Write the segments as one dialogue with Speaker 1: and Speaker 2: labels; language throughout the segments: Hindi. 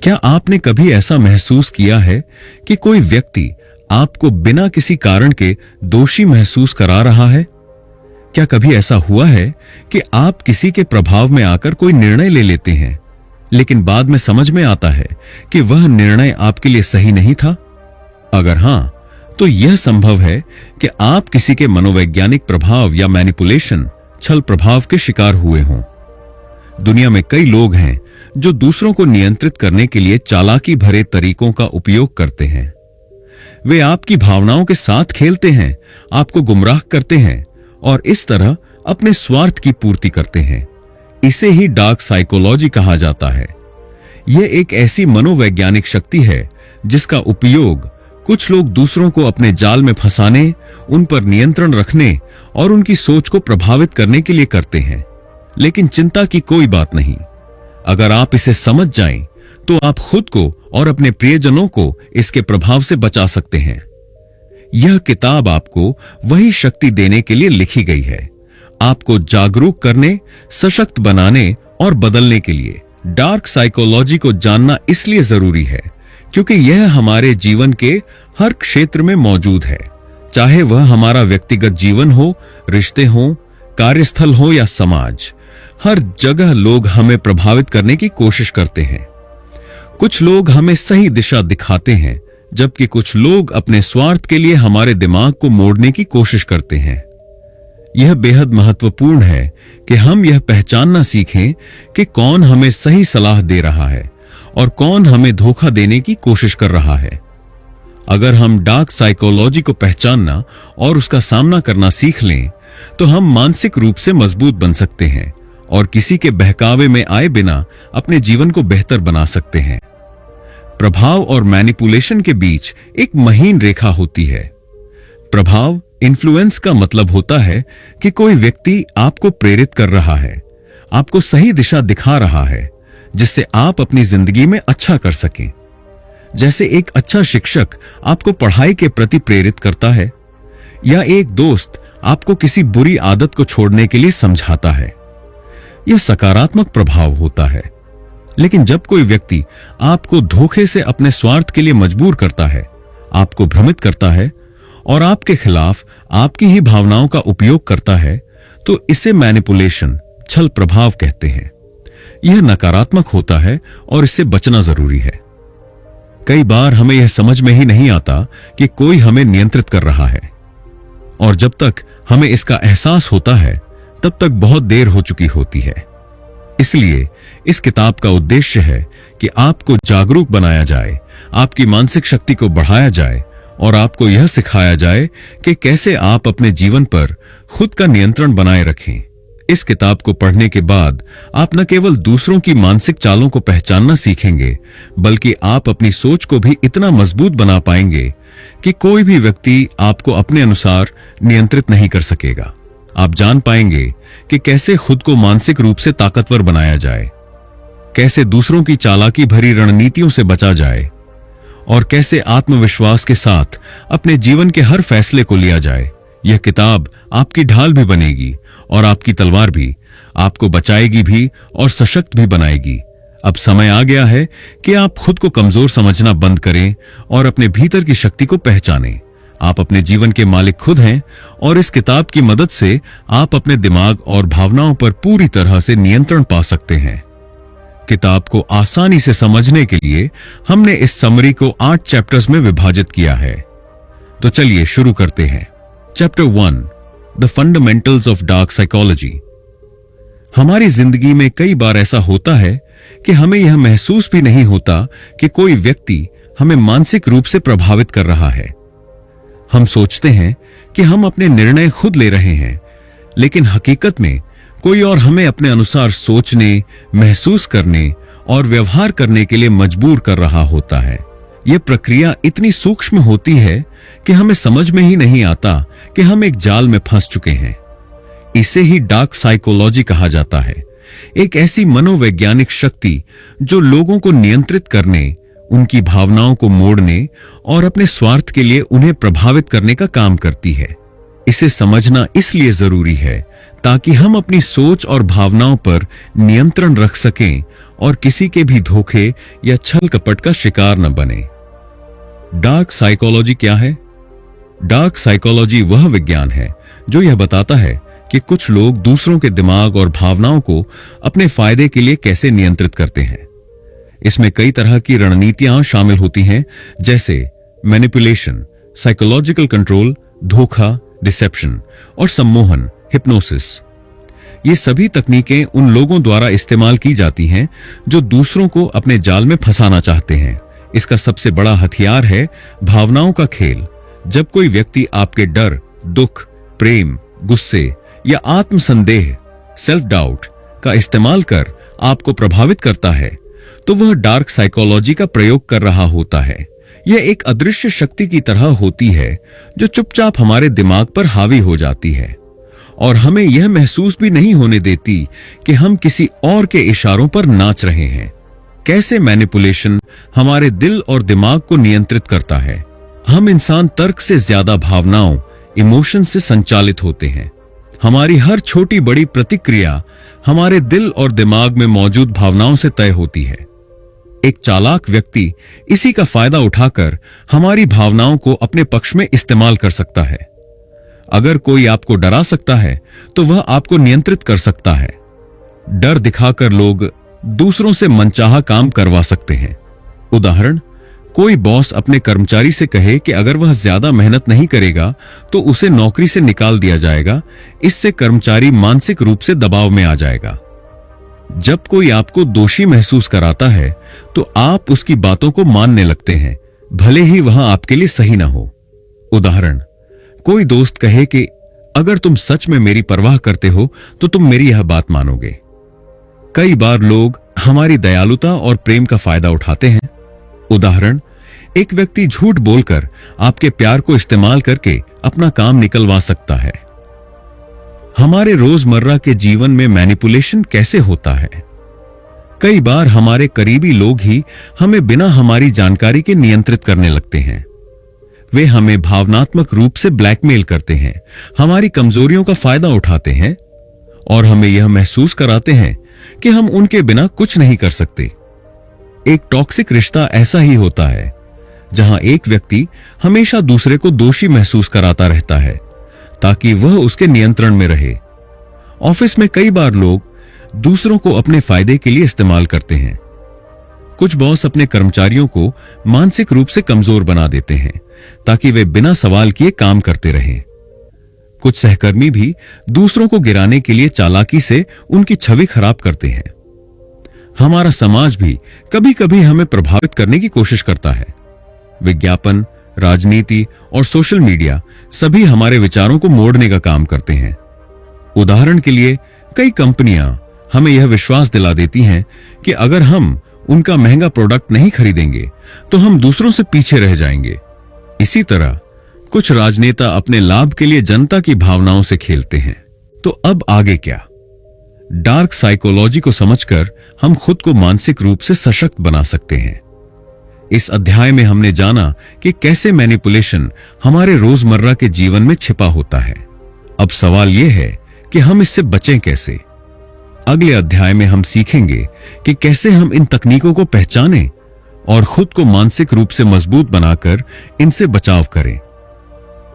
Speaker 1: क्या आपने कभी ऐसा महसूस किया है कि कोई व्यक्ति आपको बिना किसी कारण के दोषी महसूस करा रहा है? क्या कभी ऐसा हुआ है कि आप किसी के प्रभाव में आकर कोई निर्णय ले लेते हैं, लेकिन बाद में समझ में आता है कि वह निर्णय आपके लिए सही नहीं था? अगर हां, तो यह संभव है कि आप किसी के मनोवैज्ञानिक प्रभाव या मैनिपुलेशन, छल प्रभाव के शिकार हुए हों। दुनिया में कई लोग हैं जो दूसरों को नियंत्रित करने के लिए चालाकी भरे तरीकों का उपयोग करते हैं। वे आपकी भावनाओं के साथ खेलते हैं, आपको गुमराह करते हैं और इस तरह अपने स्वार्थ की पूर्ति करते हैं। इसे ही डार्क साइकोलॉजी कहा जाता है। यह एक ऐसी मनोवैज्ञानिक शक्ति है जिसका उपयोग कुछ लोग दूसरों को अपने जाल में फंसाने, उन पर नियंत्रण रखने और उनकी सोच को प्रभावित करने के लिए करते हैं। लेकिन चिंता की कोई बात नहीं। अगर आप इसे समझ जाएं, तो आप खुद को और अपने प्रियजनों को इसके प्रभाव से बचा सकते हैं। यह किताब आपको वही शक्ति देने के लिए लिखी गई है, आपको जागरूक करने, सशक्त बनाने और बदलने के लिए। डार्क साइकोलॉजी को जानना इसलिए जरूरी है क्योंकि यह हमारे जीवन के हर क्षेत्र में मौजूद है, चाहे वह हमारा व्यक्तिगत जीवन हो, रिश्ते हो, कार्यस्थल हो या समाज। हर जगह लोग हमें प्रभावित करने की कोशिश करते हैं। कुछ लोग हमें सही दिशा दिखाते हैं, जबकि कुछ लोग अपने स्वार्थ के लिए हमारे दिमाग को मोड़ने की कोशिश करते हैं। यह बेहद महत्वपूर्ण है कि हम यह पहचानना सीखें कि कौन हमें सही सलाह दे रहा है और कौन हमें धोखा देने की कोशिश कर रहा है। अगर हम डार्क साइकोलॉजी को पहचानना और उसका सामना करना सीख लें, तो हम मानसिक रूप से मजबूत बन सकते हैं और किसी के बहकावे में आए बिना अपने जीवन को बेहतर बना सकते हैं। प्रभाव और मैनिपुलेशन के बीच एक महीन रेखा होती है। प्रभाव, इन्फ्लुएंस का मतलब होता है कि कोई व्यक्ति आपको प्रेरित कर रहा है, आपको सही दिशा दिखा रहा है, जिससे आप अपनी जिंदगी में अच्छा कर सकें। जैसे एक अच्छा शिक्षक आपको पढ़ाई के प्रति प्रेरित करता है, या एक दोस्त आपको किसी बुरी आदत को छोड़ने के लिए समझाता है। यह सकारात्मक प्रभाव होता है। लेकिन जब कोई व्यक्ति आपको धोखे से अपने स्वार्थ के लिए मजबूर करता है, आपको भ्रमित करता है और आपके खिलाफ आपकी ही भावनाओं का उपयोग करता है, तो इसे मैनिपुलेशन, छल प्रभाव कहते हैं। यह नकारात्मक होता है और इससे बचना जरूरी है। कई बार हमें यह समझ में ही नहीं आता कि कोई हमें नियंत्रित कर रहा है, और जब तक हमें इसका एहसास होता है, तब तक बहुत देर हो चुकी होती है। इसलिए इस किताब का उद्देश्य है कि आपको जागरूक बनाया जाए, आपकी मानसिक शक्ति को बढ़ाया जाए और आपको यह सिखाया जाए कि कैसे आप अपने जीवन पर खुद का नियंत्रण बनाए रखें। इस किताब को पढ़ने के बाद आप न केवल दूसरों की मानसिक चालों को पहचानना सीखेंगे, बल्कि आप अपनी सोच को भी इतना मजबूत बना पाएंगे कि कोई भी व्यक्ति आपको अपने अनुसार नियंत्रित नहीं कर सकेगा। आप जान पाएंगे कि कैसे खुद को मानसिक रूप से ताकतवर बनाया जाए, कैसे दूसरों की चालाकी भरी रणनीतियों से बचा जाए और कैसे आत्मविश्वास के साथ अपने जीवन के हर फैसले को लिया जाए। यह किताब आपकी ढाल भी बनेगी और आपकी तलवार भी, आपको बचाएगी भी और सशक्त भी बनाएगी। अब समय आ गया है कि आप खुद को कमजोर समझना बंद करें और अपने भीतर की शक्ति को पहचानें। आप अपने जीवन के मालिक खुद हैं और इस किताब की मदद से आप अपने दिमाग और भावनाओं पर पूरी तरह से नियंत्रण पा सकते हैं। किताब को आसानी से समझने के लिए हमने इस समरी को 8 चैप्टर्स में विभाजित किया है। तो चलिए शुरू करते हैं। Chapter 1, the fundamentals of dark psychology. हमारी जिंदगी में कई बार ऐसा होता है कि हमें यह महसूस भी नहीं होता कि कोई व्यक्ति हमें मानसिक रूप से प्रभावित कर रहा है। हम सोचते हैं कि हम अपने निर्णय खुद ले रहे हैं, लेकिन हकीकत में कोई और हमें अपने अनुसार सोचने, महसूस करने और व्यवहार करने के लिए मजबूर कर रहा होता है। यह प्रक्रिया इतनी सूक्ष्म होती है कि हमें समझ में ही नहीं आता कि हम एक जाल में फंस चुके हैं। इसे ही डार्क साइकोलॉजी कहा जाता है, एक ऐसी मनोवैज्ञानिक शक्ति जो लोगों को नियंत्रित करने, उनकी भावनाओं को मोड़ने और अपने स्वार्थ के लिए उन्हें प्रभावित करने का काम करती है। इसे समझना इसलिए जरूरी है ताकि हम अपनी सोच और भावनाओं पर नियंत्रण रख सकें और किसी के भी धोखे या छल कपट का शिकार न बने। डार्क साइकोलॉजी क्या है? डार्क साइकोलॉजी वह विज्ञान है जो यह बताता है कि कुछ लोग दूसरों के दिमाग और भावनाओं को अपने फायदे के लिए कैसे नियंत्रित करते हैं। इसमें कई तरह की रणनीतियां शामिल होती हैं, जैसे मैनिपुलेशन, साइकोलॉजिकल कंट्रोल, धोखा, डिसेप्शन और सम्मोहन, हिप्नोसिस। ये सभी तकनीकें उन लोगों द्वारा इस्तेमाल की जाती हैं जो दूसरों को अपने जाल में फंसाना चाहते हैं। इसका सबसे बड़ा हथियार है भावनाओं का खेल। जब कोई व्यक्ति आपके डर, दुख, प्रेम, गुस्से या आत्मसंदेह, सेल्फ डाउट का इस्तेमाल कर आपको प्रभावित करता है, तो वह डार्क साइकोलॉजी का प्रयोग कर रहा होता है। यह एक अदृश्य शक्ति की तरह होती है जो चुपचाप हमारे दिमाग पर हावी हो जाती है और हमें यह महसूस भी नहीं होने देती कि हम किसी और के इशारों पर नाच रहे हैं। कैसे मैनिपुलेशन हमारे दिल और दिमाग को नियंत्रित करता है? हम इंसान तर्क से ज्यादा भावनाओं, इमोशन से संचालित होते हैं। हमारी हर छोटी बड़ी प्रतिक्रिया हमारे दिल और दिमाग में मौजूद भावनाओं से तय होती है। एक चालाक व्यक्ति इसी का फायदा उठाकर हमारी भावनाओं को अपने पक्ष में इस्तेमाल कर सकता है। अगर कोई आपको डरा सकता है तो वह आपको नियंत्रित कर सकता है। डर दिखाकर लोग दूसरों से मनचाहा काम करवा सकते हैं। उदाहरण, कोई बॉस अपने कर्मचारी से कहे कि अगर वह ज्यादा मेहनत नहीं करेगा तो उसे नौकरी से निकाल दिया जाएगा। इससे कर्मचारी मानसिक रूप से दबाव में आ जाएगा। जब कोई आपको दोषी महसूस कराता है तो आप उसकी बातों को मानने लगते हैं, भले ही वह आपके लिए सही ना हो। उदाहरण, कोई दोस्त कहे कि अगर तुम सच में मेरी परवाह करते हो तो तुम मेरी यह बात मानोगे। कई बार लोग हमारी दयालुता और प्रेम का फायदा उठाते हैं। उदाहरण, एक व्यक्ति झूठ बोलकर आपके प्यार को इस्तेमाल करके अपना काम निकलवा सकता है। हमारे रोजमर्रा के जीवन में मैनिपुलेशन कैसे होता है? कई बार हमारे करीबी लोग ही हमें बिना हमारी जानकारी के नियंत्रित करने लगते हैं। वे हमें भावनात्मक रूप से ब्लैकमेल करते हैं, हमारी कमजोरियों का फायदा उठाते हैं और हमें यह महसूस कराते हैं कि हम उनके बिना कुछ नहीं कर सकते। एक टॉक्सिक रिश्ता ऐसा ही होता है, जहां एक व्यक्ति हमेशा दूसरे को दोषी महसूस कराता रहता है ताकि वह उसके नियंत्रण में रहे। ऑफिस में कई बार लोग दूसरों को अपने फायदे के लिए इस्तेमाल करते हैं। कुछ बॉस अपने कर्मचारियों को मानसिक रूप से कमजोर बना देते हैं ताकि वे बिना सवाल किए काम करते रहें। कुछ सहकर्मी भी दूसरों को गिराने के लिए चालाकी से उनकी छवि खराब करते हैं। हमारा समाज भी कभी कभी हमें प्रभावित करने की कोशिश करता है। विज्ञापन, राजनीति और सोशल मीडिया सभी हमारे विचारों को मोड़ने का काम करते हैं। उदाहरण के लिए, कई कंपनियां हमें यह विश्वास दिला देती हैं कि अगर हम उनका महंगा प्रोडक्ट नहीं खरीदेंगे तो हम दूसरों से पीछे रह जाएंगे। इसी तरह कुछ राजनेता अपने लाभ के लिए जनता की भावनाओं से खेलते हैं। तो अब आगे क्या? डार्क साइकोलॉजी को समझकर हम खुद को मानसिक रूप से सशक्त बना सकते हैं। इस अध्याय में हमने जाना कि कैसे मैनिपुलेशन हमारे रोजमर्रा के जीवन में छिपा होता है। अब सवाल यह है कि हम इससे बचें कैसे? अगले अध्याय में हम सीखेंगे कि कैसे हम इन तकनीकों को पहचानें और खुद को मानसिक रूप से मजबूत बनाकर इनसे बचाव करें।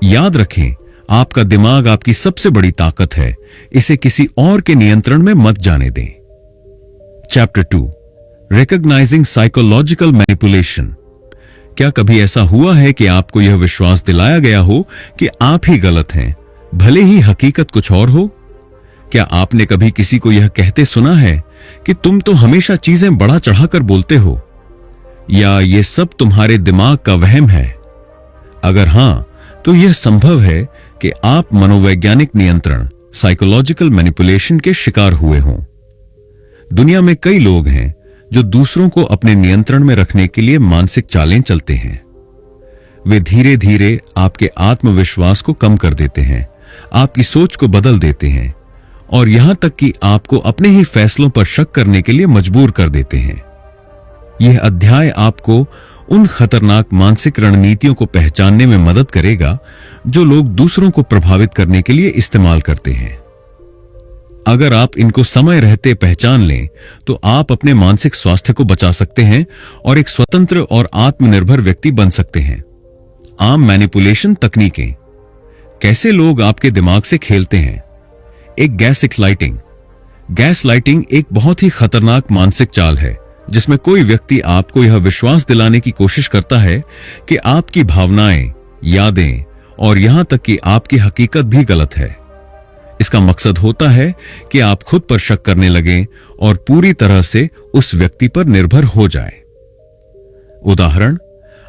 Speaker 1: याद रखें, आपका दिमाग आपकी सबसे बड़ी ताकत है। इसे किसी और के नियंत्रण में मत जाने दें। Chapter 2, recognising psychological manipulation. क्या कभी ऐसा हुआ है कि आपको यह विश्वास दिलाया गया हो कि आप ही गलत हैं, भले ही हकीकत कुछ और हो? क्या आपने कभी किसी को यह कहते सुना है कि तुम तो हमेशा चीजें बढ़ा चढ़ाकर बोलते हो, या ये सब तुम्हारे दिमाग का वहम है? अगर हां, तो यह संभव है कि आप मनोवैज्ञानिक नियंत्रण, साइकोलॉजिकल मैनिपुलेशन के शिकार हुए हों। दुनिया में कई लोग हैं जो दूसरों को अपने नियंत्रण में रखने के लिए मानसिक चालें चलते हैं। वे धीरे धीरे आपके आत्मविश्वास को कम कर देते हैं, आपकी सोच को बदल देते हैं और यहां तक कि आपको अपने ही फैसलों पर शक करने के लिए मजबूर कर देते हैं। यह अध्याय आपको उन खतरनाक मानसिक रणनीतियों को पहचानने में मदद करेगा जो लोग दूसरों को प्रभावित करने के लिए इस्तेमाल करते हैं। अगर आप इनको समय रहते पहचान लें तो आप अपने मानसिक स्वास्थ्य को बचा सकते हैं और एक स्वतंत्र और आत्मनिर्भर व्यक्ति बन सकते हैं। आम मैनिपुलेशन तकनीकें। कैसे लोग आपके दिमाग से खेलते हैं। एक गैसलाइटिंग। गैसलाइटिंग एक बहुत ही खतरनाक मानसिक चाल है जिसमें कोई व्यक्ति आपको यह विश्वास दिलाने की कोशिश करता है कि आपकी भावनाएं, यादें और यहां तक कि आपकी हकीकत भी गलत है। इसका मकसद होता है कि आप खुद पर शक करने लगें और पूरी तरह से उस व्यक्ति पर निर्भर हो जाएं। उदाहरण,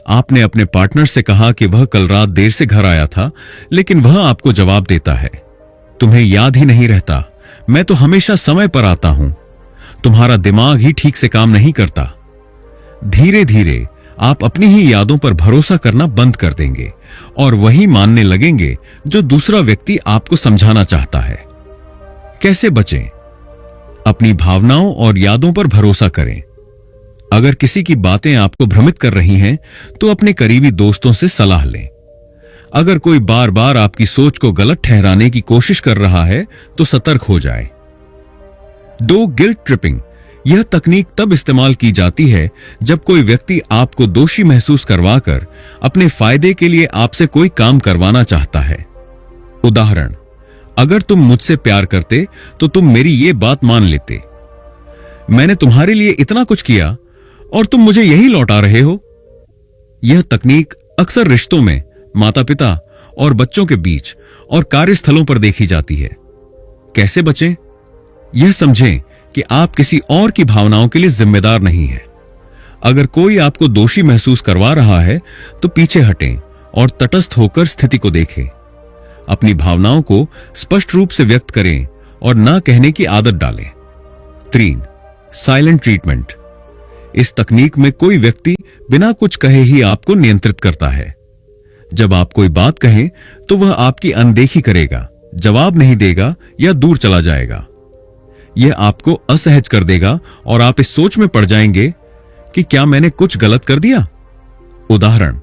Speaker 1: आपने अपने पार्टनर से कहा कि वह कल रात देर से घर आया था, लेकिन वह आपको जवाब देता है, तुम्हें याद ही नहीं रहता, मैं तो हमेशा समय पर आता हूं, तुम्हारा दिमाग ही ठीक से काम नहीं करता। धीरे धीरे आप अपनी ही यादों पर भरोसा करना बंद कर देंगे और वही मानने लगेंगे जो दूसरा व्यक्ति आपको समझाना चाहता है। कैसे बचें? अपनी भावनाओं और यादों पर भरोसा करें। अगर किसी की बातें आपको भ्रमित कर रही हैं, तो अपने करीबी दोस्तों से सलाह लें। अगर कोई बार बार आपकी सोच को गलत ठहराने की कोशिश कर रहा है, तो सतर्क हो जाए। 2. Guilt tripping. यह तकनीक तब इस्तेमाल की जाती है जब कोई व्यक्ति आपको दोषी महसूस करवाकर अपने फायदे के लिए आपसे कोई काम करवाना चाहता है। उदाहरण, अगर तुम मुझसे प्यार करते तो तुम मेरी ये बात मान लेते, मैंने तुम्हारे लिए इतना कुछ किया और तुम मुझे यही लौटा रहे हो। यह तकनीक अक्सर रिश्तों में, माता पिता और बच्चों के बीच और कार्यस्थलों पर देखी जाती है। कैसे बचें? यह समझें कि आप किसी और की भावनाओं के लिए जिम्मेदार नहीं हैं। अगर कोई आपको दोषी महसूस करवा रहा है तो पीछे हटें और तटस्थ होकर स्थिति को देखें। अपनी भावनाओं को स्पष्ट रूप से व्यक्त करें और ना कहने की आदत डालें। 3. Silent treatment. इस तकनीक में कोई व्यक्ति बिना कुछ कहे ही आपको नियंत्रित करता है। जब आप कोई बात कहें तो वह आपकी अनदेखी करेगा, जवाब नहीं देगा या दूर चला जाएगा। यह आपको असहज कर देगा और आप इस सोच में पड़ जाएंगे कि क्या मैंने कुछ गलत कर दिया। उदाहरण,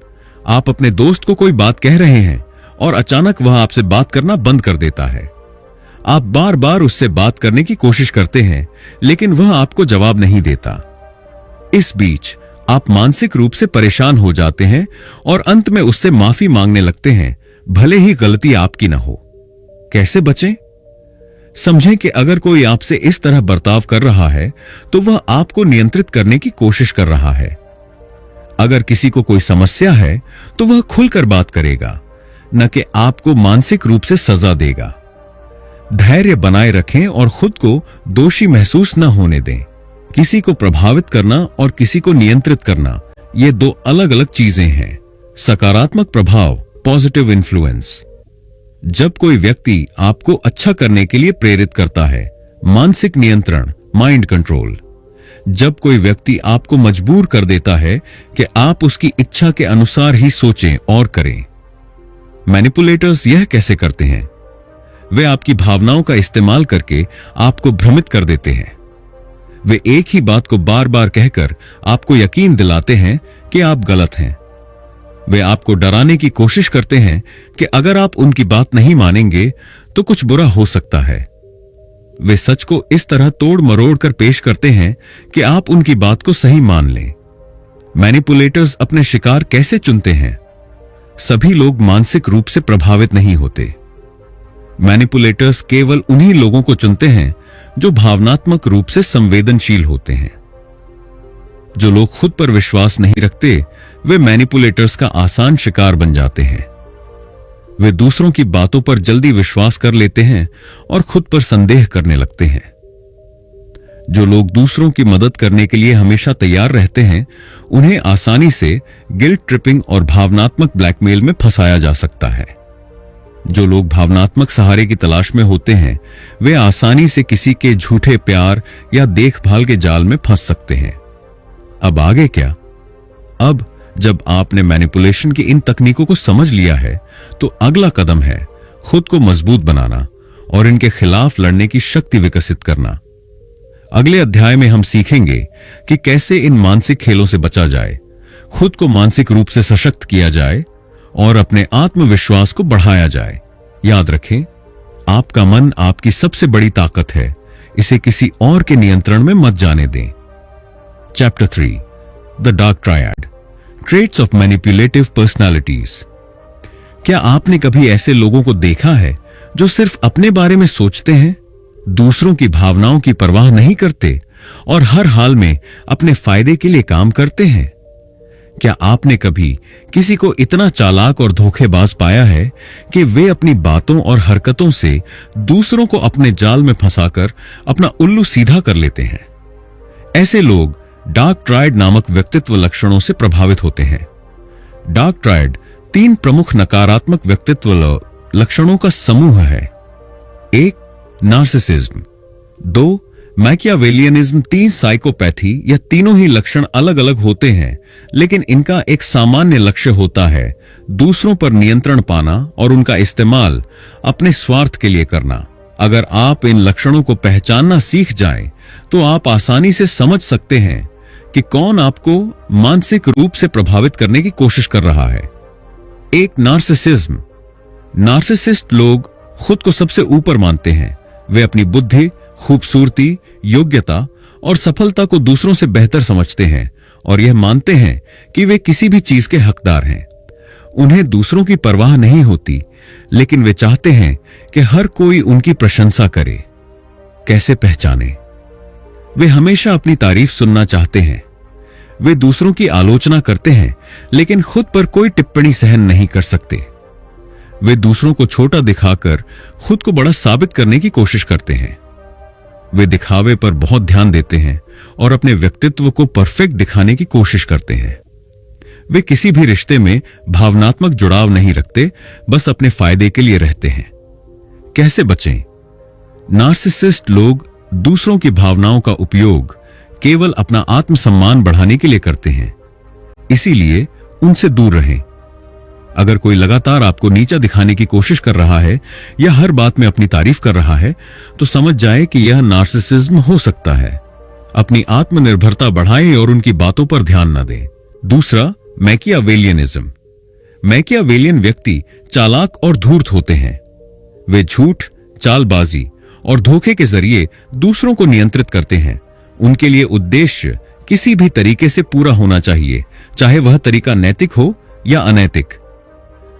Speaker 1: आप अपने दोस्त को कोई बात कह रहे हैं और अचानक वह आपसे बात करना बंद कर देता है। आप बार बार उससे बात करने की कोशिश करते हैं, लेकिन वह आपको जवाब नहीं देता। इस बीच आप मानसिक रूप से परेशान हो जाते हैं और अंत में उससे माफी मांगने लगते हैं, भले ही गलती आपकी न हो। कैसे बचें? समझें कि अगर कोई आपसे इस तरह बर्ताव कर रहा है तो वह आपको नियंत्रित करने की कोशिश कर रहा है। अगर किसी को कोई समस्या है तो वह खुलकर बात करेगा, न कि आपको मानसिक रूप से सजा देगा। धैर्य बनाए रखें और खुद को दोषी महसूस न होने दें। किसी को प्रभावित करना और किसी को नियंत्रित करना, ये 2 अलग अलग चीजें हैं। सकारात्मक प्रभाव, पॉजिटिव इन्फ्लुएंस। जब कोई व्यक्ति आपको अच्छा करने के लिए प्रेरित करता है, मानसिक नियंत्रण, माइंड कंट्रोल। जब कोई व्यक्ति आपको मजबूर कर देता है कि आप उसकी इच्छा के अनुसार ही सोचें और करें। मैनिपुलेटर्स यह कैसे करते हैं? वे आपकी भावनाओं का इस्तेमाल करके आपको भ्रमित कर देते हैं। वे एक ही बात को बार बार कहकर आपको यकीन दिलाते हैं कि आप गलत हैं। वे आपको डराने की कोशिश करते हैं कि अगर आप उनकी बात नहीं मानेंगे तो कुछ बुरा हो सकता है। वे सच को इस तरह तोड़ मरोड़ कर पेश करते हैं कि आप उनकी बात को सही मान लें। मैनिपुलेटर्स अपने शिकार कैसे चुनते हैं? सभी लोग मानसिक रूप से प्रभावित नहीं होते। मैनिपुलेटर्स केवल उन्हीं लोगों को चुनते हैं जो भावनात्मक रूप से संवेदनशील होते हैं। जो लोग खुद पर विश्वास नहीं रखते, वे मैनिपुलेटर्स का आसान शिकार बन जाते हैं। वे दूसरों की बातों पर जल्दी विश्वास कर लेते हैं और खुद पर संदेह करने लगते हैं। जो लोग दूसरों की मदद करने के लिए हमेशा तैयार रहते हैं, उन्हें आसानी से गिल्ट ट्रिपिंग और भावनात्मक ब्लैकमेल में फंसाया जा सकता है। जो लोग भावनात्मक सहारे की तलाश में होते हैं, वे आसानी से किसी के झूठे प्यार या देखभाल के जाल में फंस सकते हैं। अब आगे क्या? अब जब आपने मैनिपुलेशन की इन तकनीकों को समझ लिया है, तो अगला कदम है खुद को मजबूत बनाना और इनके खिलाफ लड़ने की शक्ति विकसित करना। अगले अध्याय में हम सीखेंगे कि कैसे इन मानसिक खेलों से बचा जाए, खुद को मानसिक रूप से सशक्त किया जाए और अपने आत्मविश्वास को बढ़ाया जाए। याद रखें, आपका मन आपकी सबसे बड़ी ताकत है, इसे किसी और के नियंत्रण में मत जाने दें। Chapter 3 the dark triad, traits of manipulative personalities. क्या आपने कभी ऐसे लोगों को देखा है जो सिर्फ अपने बारे में सोचते हैं, दूसरों की भावनाओं की परवाह नहीं करते और हर हाल में अपने फायदे के लिए काम करते हैं? क्या आपने कभी किसी को इतना चालाक और धोखेबाज पाया है कि वे अपनी बातों और हरकतों से दूसरों को अपने जाल में फंसाकर अपना उल्लू सीधा कर लेते हैं? ऐसे लोग डार्क ट्रायड नामक व्यक्तित्व लक्षणों से प्रभावित होते हैं। डार्क ट्रायड 3 प्रमुख नकारात्मक व्यक्तित्व लक्षणों का समूह है। 1 नार्सिसिज्म, 2 मैकियावेलियनिज्म, 3 साइकोपैथी। यह तीनों ही लक्षण अलग अलग होते हैं, लेकिन इनका एक सामान्य लक्ष्य होता है दूसरों पर नियंत्रण पाना और उनका इस्तेमाल अपने स्वार्थ के लिए करना। अगर आप इन लक्षणों को पहचानना सीख जाएं, तो आप आसानी से समझ सकते हैं कि कौन आपको मानसिक रूप से प्रभावित करने की कोशिश कर रहा है। 1 नार्सिसिज्म। नार्सिसिस्ट लोग खुद को सबसे ऊपर मानते हैं। वे अपनी बुद्धि, खूबसूरती, योग्यता और सफलता को दूसरों से बेहतर समझते हैं और यह मानते हैं कि वे किसी भी चीज के हकदार हैं। उन्हें दूसरों की परवाह नहीं होती, लेकिन वे चाहते हैं कि हर कोई उनकी प्रशंसा करे। कैसे पहचाने? वे हमेशा अपनी तारीफ सुनना चाहते हैं। वे दूसरों की आलोचना करते हैं, लेकिन खुद पर कोई टिप्पणी सहन नहीं कर सकते। वे दूसरों को छोटा दिखाकर खुद को बड़ा साबित करने की कोशिश करते हैं। वे दिखावे पर बहुत ध्यान देते हैं और अपने व्यक्तित्व को परफेक्ट दिखाने की कोशिश करते हैं। वे किसी भी रिश्ते में भावनात्मक जुड़ाव नहीं रखते, बस अपने फायदे के लिए रहते हैं। कैसे बचें? नार्सिसिस्ट लोग दूसरों की भावनाओं का उपयोग केवल अपना आत्मसम्मान बढ़ाने के लिए करते हैं, इसीलिए उनसे दूर रहें। अगर कोई लगातार आपको नीचा दिखाने की कोशिश कर रहा है या हर बात में अपनी तारीफ कर रहा है, तो समझ जाए कि यह नार्सिसिज्म हो सकता है। अपनी आत्मनिर्भरता बढ़ाएं और उनकी बातों पर ध्यान न दें। दूसरा, मैकियावेलियनिज्म। मैकियावेलियन व्यक्ति चालाक और धूर्त होते हैं। वे झूठ, चालबाजी और धोखे के जरिए दूसरों को नियंत्रित करते हैं। उनके लिए उद्देश्य किसी भी तरीके से पूरा होना चाहिए, चाहे वह तरीका नैतिक हो या अनैतिक।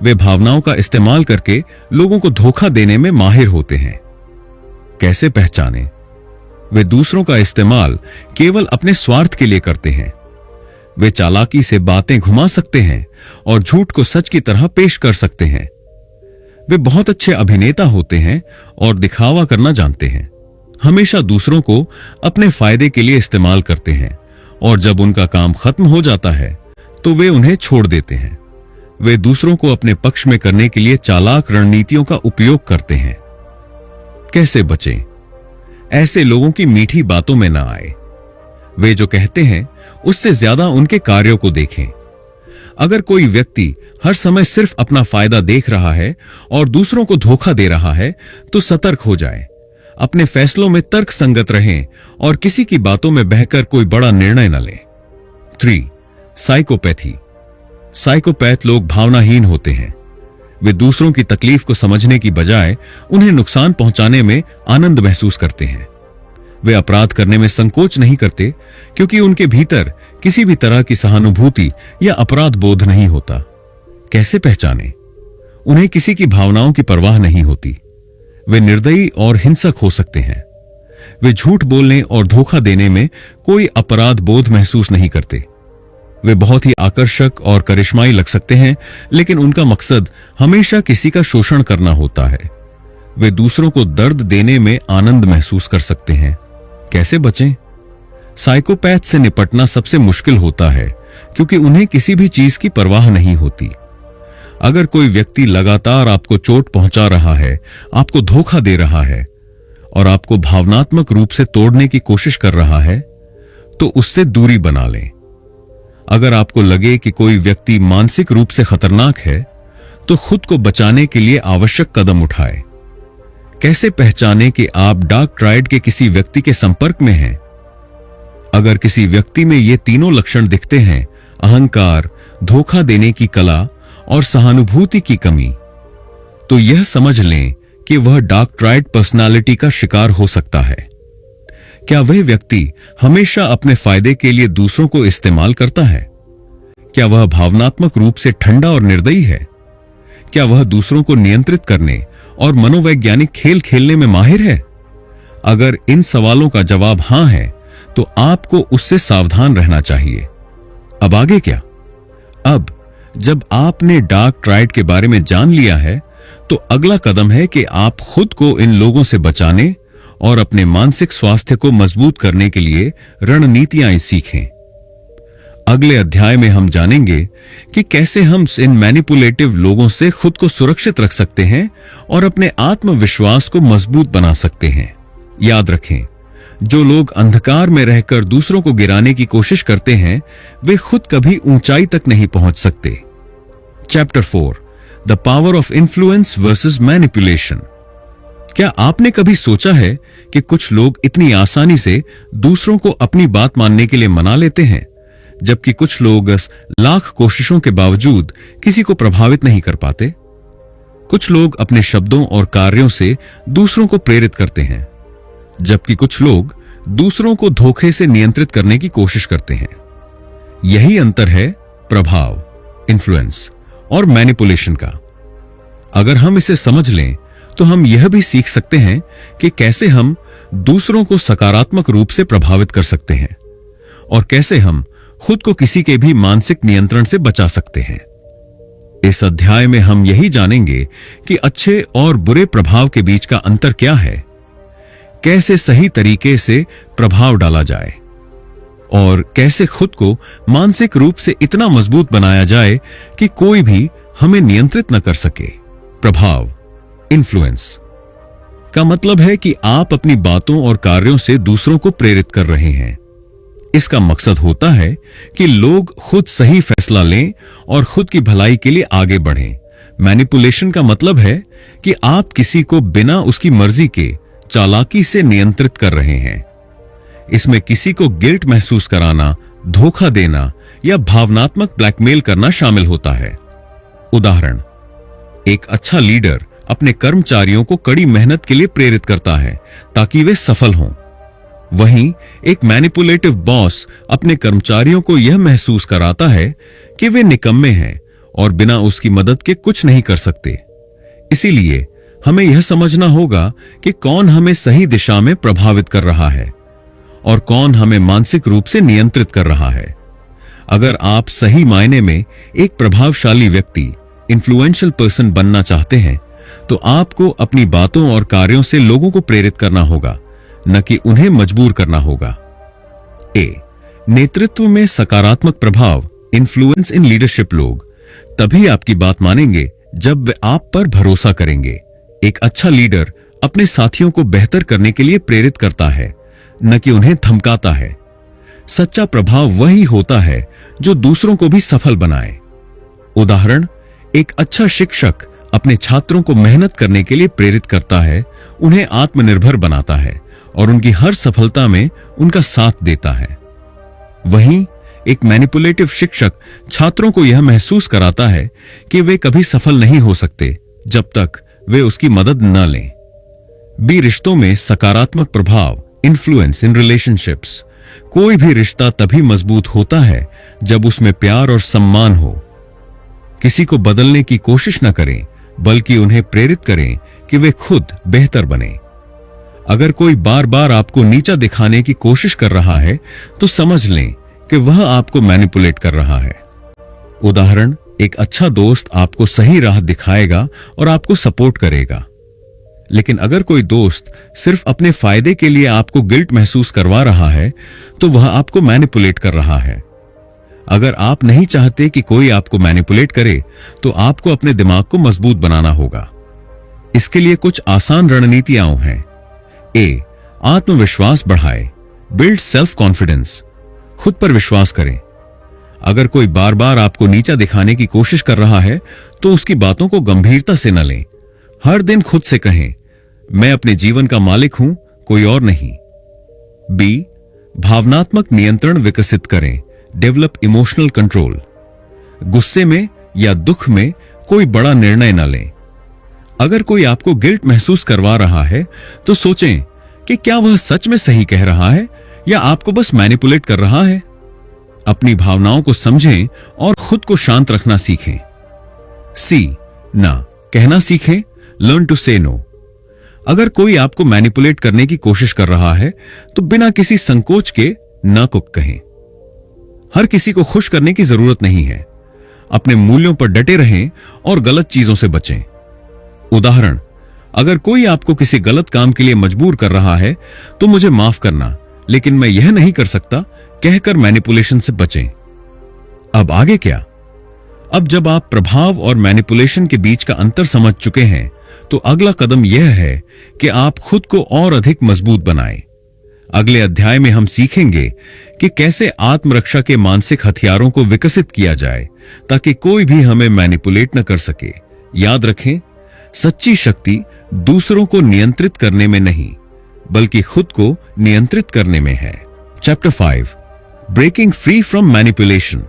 Speaker 1: वे भावनाओं का इस्तेमाल करके लोगों को धोखा देने में माहिर होते हैं। कैसे पहचानें? वे दूसरों का इस्तेमाल केवल अपने स्वार्थ के लिए करते हैं। वे चालाकी से बातें घुमा सकते हैं और झूठ को सच की तरह पेश कर सकते हैं। वे बहुत अच्छे अभिनेता होते हैं और दिखावा करना जानते हैं। हमेशा दूसरों को अपने फायदे के लिए इस्तेमाल करते हैं और जब उनका काम खत्म हो जाता है तो वे उन्हें छोड़ देते हैं। वे दूसरों को अपने पक्ष में करने के लिए चालाक रणनीतियों का उपयोग करते हैं। कैसे बचें? ऐसे लोगों की मीठी बातों में ना आए। वे जो कहते हैं उससे ज्यादा उनके कार्यों को देखें। अगर कोई व्यक्ति हर समय सिर्फ अपना फायदा देख रहा है और दूसरों को धोखा दे रहा है, तो सतर्क हो जाए। अपने फैसलों में तर्क संगत रहें और किसी की बातों में बहकर कोई बड़ा निर्णय न लें। 3 साइकोपैथी। साइकोपैथ लोग भावनाहीन होते हैं। वे दूसरों की तकलीफ को समझने की बजाय उन्हें नुकसान पहुंचाने में आनंद महसूस करते हैं। वे अपराध करने में संकोच नहीं करते, क्योंकि उनके भीतर किसी भी तरह की सहानुभूति या अपराध बोध नहीं होता। कैसे पहचानें? उन्हें किसी की भावनाओं की परवाह नहीं होती। वे निर्दयी और हिंसक हो सकते हैं। वे झूठ बोलने और धोखा देने में कोई अपराध बोध महसूस नहीं करते। वे बहुत ही आकर्षक और करिश्माई लग सकते हैं, लेकिन उनका मकसद हमेशा किसी का शोषण करना होता है। वे दूसरों को दर्द देने में आनंद महसूस कर सकते हैं। कैसे बचें? साइकोपैथ से निपटना सबसे मुश्किल होता है, क्योंकि उन्हें किसी भी चीज की परवाह नहीं होती। अगर कोई व्यक्ति लगातार आपको चोट पहुंचा रहा है, आपको धोखा दे रहा है और आपको भावनात्मक रूप से तोड़ने की कोशिश कर रहा है, तो उससे दूरी बना लें। अगर आपको लगे कि कोई व्यक्ति मानसिक रूप से खतरनाक है, तो खुद को बचाने के लिए आवश्यक कदम उठाएं। कैसे पहचानें कि आप डार्क ट्रायड के किसी व्यक्ति के संपर्क में हैं? अगर किसी व्यक्ति में ये तीनों लक्षण दिखते हैं, अहंकार, धोखा देने की कला और सहानुभूति की कमी, तो यह समझ लें कि वह डार्क ट्राइड पर्सनालिटी का शिकार हो सकता है? क्या वह व्यक्ति हमेशा अपने फायदे के लिए दूसरों को इस्तेमाल करता है? क्या वह भावनात्मक रूप से ठंडा और निर्दयी है? क्या वह दूसरों को नियंत्रित करने और मनोवैज्ञानिक खेल खेलने में माहिर है? अगर इन सवालों का जवाब हां है, तो आपको उससे सावधान रहना चाहिए। अब आगे क्या? अब जब आपने डार्क ट्राइड के बारे में जान लिया है, तो अगला कदम है कि आप खुद को इन लोगों से बचाने और अपने मानसिक स्वास्थ्य को मजबूत करने के लिए रणनीतियां सीखें। अगले अध्याय में हम जानेंगे कि कैसे हम इन मैनिपुलेटिव लोगों से खुद को सुरक्षित रख सकते हैं और अपने आत्मविश्वास को मजबूत बना सकते हैं। याद रखें, जो लोग अंधकार में रहकर दूसरों को गिराने की कोशिश करते हैं, वे खुद कभी ऊंचाई तक नहीं पहुंच सकते। Chapter 4, the power of influence versus manipulation. क्या आपने कभी सोचा है कि कुछ लोग इतनी आसानी से दूसरों को अपनी बात मानने के लिए मना लेते हैं, जबकि कुछ लोग लाख कोशिशों के बावजूद किसी को प्रभावित नहीं कर पाते? कुछ लोग अपने शब्दों और कार्यों से दूसरों को प्रेरित करते हैं, जबकि कुछ लोग दूसरों को धोखे से नियंत्रित करने की कोशिश करते हैं। यही अंतर है प्रभाव, इन्फ्लुएंस और मैनिपुलेशन का। अगर हम इसे समझ लें, तो हम यह भी सीख सकते हैं कि कैसे हम दूसरों को सकारात्मक रूप से प्रभावित कर सकते हैं और कैसे हम खुद को किसी के भी मानसिक नियंत्रण से बचा सकते हैं। इस अध्याय में हम यही जानेंगे कि अच्छे और बुरे प्रभाव के बीच का अंतर क्या है, कैसे सही तरीके से प्रभाव डाला जाए और कैसे खुद को मानसिक रूप से इतना मजबूत बनाया जाए कि कोई भी हमें नियंत्रित न कर सके। प्रभाव, इन्फ्लुएंस का मतलब है कि आप अपनी बातों और कार्यों से दूसरों को प्रेरित कर रहे हैं। इसका मकसद होता है कि लोग खुद सही फैसला लें और खुद की भलाई के लिए आगे बढ़ें। मैनिपुलेशन का मतलब है कि आप किसी को बिना उसकी मर्जी के चालाकी से नियंत्रित कर रहे हैं। इसमें किसी को गिल्ट महसूस कराना, धोखा देना या भावनात्मक ब्लैकमेल करना शामिल होता है। उदाहरण, एक अच्छा लीडर अपने कर्मचारियों को कड़ी मेहनत के लिए प्रेरित करता है ताकि वे सफल हों। वहीं एक मैनिपुलेटिव बॉस अपने कर्मचारियों को यह महसूस कराता है कि वे निकम्मे हैं और बिना उसकी मदद के कुछ नहीं कर सकते। इसीलिए हमें यह समझना होगा कि कौन हमें सही दिशा में प्रभावित कर रहा है और कौन हमें मानसिक रूप से नियंत्रित कर रहा है। अगर आप सही मायने में एक प्रभावशाली व्यक्ति, इन्फ्लुएंशियल पर्सन बनना चाहते हैं, तो आपको अपनी बातों और कार्यों से लोगों को प्रेरित करना होगा, न कि उन्हें मजबूर करना होगा। ए, नेतृत्व में सकारात्मक प्रभाव, इन्फ्लुएंस इन लीडरशिप। लोग तभी आपकी बात मानेंगे जब वे आप पर भरोसा करेंगे। एक अच्छा लीडर अपने साथियों को बेहतर करने के लिए प्रेरित करता है, न कि उन्हें धमकाता है। सच्चा प्रभाव वही होता है जो दूसरों को भी सफल बनाए। उदाहरण, एक अच्छा शिक्षक अपने छात्रों को मेहनत करने के लिए प्रेरित करता है, उन्हें आत्मनिर्भर बनाता है और उनकी हर सफलता में उनका साथ देता है। वहीं एक मैनिपुलेटिव शिक्षक छात्रों को यह महसूस कराता है कि वे कभी सफल नहीं हो सकते जब तक वे उसकी मदद न लें। बी, रिश्तों में सकारात्मक प्रभाव, इन्फ्लुएंस इन रिलेशनशिप्स। कोई भी रिश्ता तभी मजबूत होता है जब उसमें प्यार और सम्मान हो। किसी को बदलने की कोशिश न करें, बल्कि उन्हें प्रेरित करें कि वे खुद बेहतर बने। अगर कोई बार बार आपको नीचा दिखाने की कोशिश कर रहा है, तो समझ लें कि वह आपको मैनिपुलेट कर रहा है। उदाहरण, एक अच्छा दोस्त आपको सही राह दिखाएगा और आपको सपोर्ट करेगा। लेकिन अगर कोई दोस्त सिर्फ अपने फायदे के लिए आपको गिल्ट महसूस करवा रहा है, तो वह आपको मैनिपुलेट कर रहा है। अगर आप नहीं चाहते कि कोई आपको मैनिपुलेट करे, तो आपको अपने दिमाग को मजबूत बनाना होगा। इसके लिए कुछ आसान रणनीतियां हैं। ए, आत्मविश्वास बढ़ाए, बिल्ड सेल्फ कॉन्फिडेंस। खुद पर विश्वास करें। अगर कोई बार बार आपको नीचा दिखाने की कोशिश कर रहा है, तो उसकी बातों को गंभीरता से न लें। हर दिन खुद से कहें, मैं अपने जीवन का मालिक हूं, कोई और नहीं। बी, भावनात्मक नियंत्रण विकसित करें, डेवलप इमोशनल कंट्रोल। गुस्से में या दुख में कोई बड़ा निर्णय न लें। अगर कोई आपको गिल्ट महसूस करवा रहा है तो सोचें कि क्या वह सच में सही कह रहा है या आपको बस मैनिपुलेट कर रहा है। अपनी भावनाओं को समझें और खुद को शांत रखना सीखें। सी, ना कहना सीखें। लर्न टू से नो। अगर कोई आपको मैनिपुलेट करने की कोशिश कर रहा है तो बिना किसी संकोच के ना को कहें। हर किसी को खुश करने की जरूरत नहीं है। अपने मूल्यों पर डटे रहें और गलत चीजों से बचें। उदाहरण, अगर कोई आपको किसी गलत काम के लिए मजबूर कर रहा है तो मुझे माफ करना, लेकिन मैं यह नहीं कर सकता कहकर मैनिपुलेशन से बचें। अब आगे क्या? अब जब आप प्रभाव और मैनिपुलेशन के बीच का अंतर समझ चुके हैं तो अगला कदम यह है कि आप खुद को और अधिक मजबूत बनाएं। अगले अध्याय में हम सीखेंगे कि कैसे आत्मरक्षा के मानसिक हथियारों को विकसित किया जाए ताकि कोई भी हमें मैनिपुलेट न कर सके। याद रखें, सच्ची शक्ति दूसरों को नियंत्रित करने में नहीं बल्कि खुद को नियंत्रित करने में है। Chapter 5, breaking free from manipulation.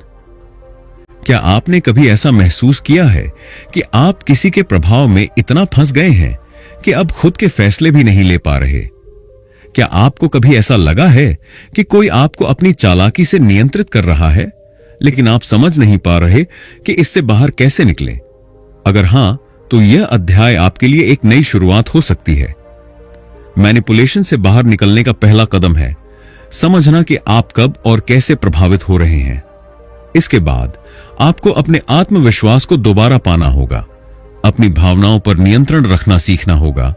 Speaker 1: क्या आपने कभी ऐसा महसूस किया है कि आप किसी के प्रभाव में इतना फंस गए हैं कि अब खुद के फैसले भी नहीं ले पा रहे? क्या आपको कभी ऐसा लगा है कि कोई आपको अपनी चालाकी से नियंत्रित कर रहा है, लेकिन आप समझ नहीं पा रहे कि इससे बाहर कैसे निकलें? अगर हां, तो यह अध्याय आपके लिए एक नई शुरुआत हो सकती है। मैनिपुलेशन से बाहर निकलने का पहला कदम है समझना कि आप कब और कैसे प्रभावित हो रहे हैं। इसके बाद आपको अपने आत्मविश्वास को दोबारा पाना होगा, अपनी भावनाओं पर नियंत्रण रखना सीखना होगा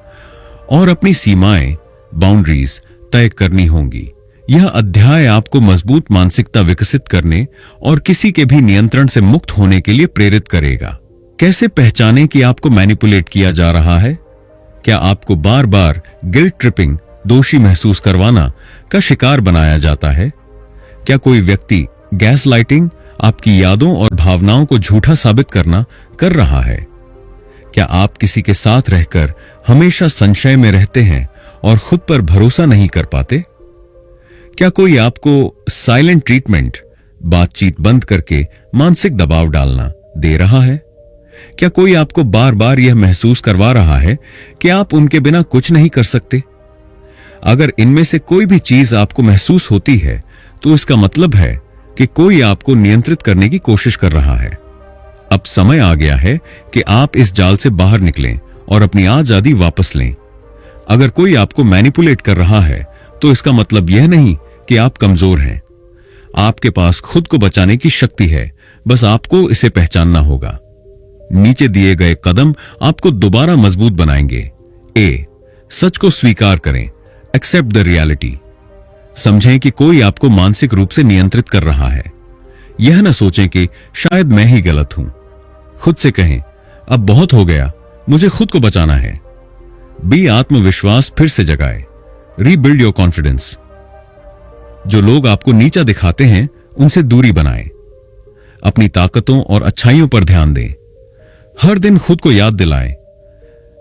Speaker 1: और अपनी सीमाएं, बाउंड्रीज तय करनी होंगी। यह अध्याय आपको मजबूत मानसिकता विकसित करने और किसी के भी नियंत्रण से मुक्त होने के लिए प्रेरित करेगा। कैसे पहचानें कि आपको मैनिपुलेट किया जा रहा है? क्या आपको बार बार गिल्ट ट्रिपिंग, दोषी महसूस करवाना का शिकार बनाया जाता है? क्या कोई व्यक्ति गैसलाइटिंग, आपकी यादों और भावनाओं को झूठा साबित करना कर रहा है? क्या आप किसी के साथ रहकर हमेशा संशय में रहते हैं और खुद पर भरोसा नहीं कर पाते? क्या कोई आपको साइलेंट ट्रीटमेंट, बातचीत बंद करके मानसिक दबाव डालना दे रहा है? क्या कोई आपको बार बार यह महसूस करवा रहा है कि आप उनके बिना कुछ नहीं कर सकते? अगर इनमें से कोई भी चीज आपको महसूस होती है तो इसका मतलब है कि कोई आपको नियंत्रित करने की कोशिश कर रहा है। अब समय आ गया है कि आप इस जाल से बाहर निकलें और अपनी आजादी वापस लें। अगर कोई आपको मैनिपुलेट कर रहा है तो इसका मतलब यह नहीं कि आप कमजोर हैं। आपके पास खुद को बचाने की शक्ति है, बस आपको इसे पहचानना होगा। नीचे दिए गए कदम आपको दोबारा मजबूत बनाएंगे। ए, सच को स्वीकार करें, एक्सेप्ट द रियलिटी। समझें कि कोई आपको मानसिक रूप से नियंत्रित कर रहा है। यह न सोचें कि शायद मैं ही गलत हूं। खुद से कहें, अब बहुत हो गया, मुझे खुद को बचाना है। बी, आत्मविश्वास फिर से जगाए, रीबिल्ड योर कॉन्फिडेंस। जो लोग आपको नीचा दिखाते हैं उनसे दूरी बनाएं। अपनी ताकतों और अच्छाइयों पर ध्यान दें। हर दिन खुद को याद दिलाएं,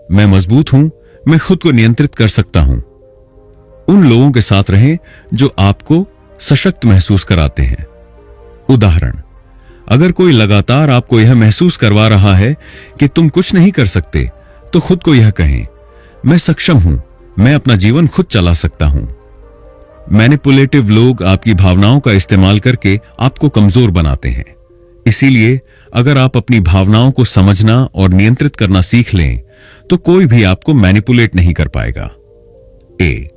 Speaker 1: मैं मजबूत हूं, मैं खुद को नियंत्रित कर सकता हूं। उन लोगों के साथ रहें जो आपको सशक्त महसूस कराते हैं। उदाहरण, अगर कोई लगातार आपको यह महसूस करवा रहा है कि तुम कुछ नहीं कर सकते, तो खुद को यह कहें, मैं सक्षम हूं, मैं अपना जीवन खुद चला सकता हूं। मैनिपुलेटिव लोग आपकी भावनाओं का इस्तेमाल करके आपको कमजोर बनाते हैं। इसीलिए अगर आप अपनी भावनाओं को समझना और नियंत्रित करना सीख लें तो कोई भी आपको मैनिपुलेट नहीं कर पाएगा। ए,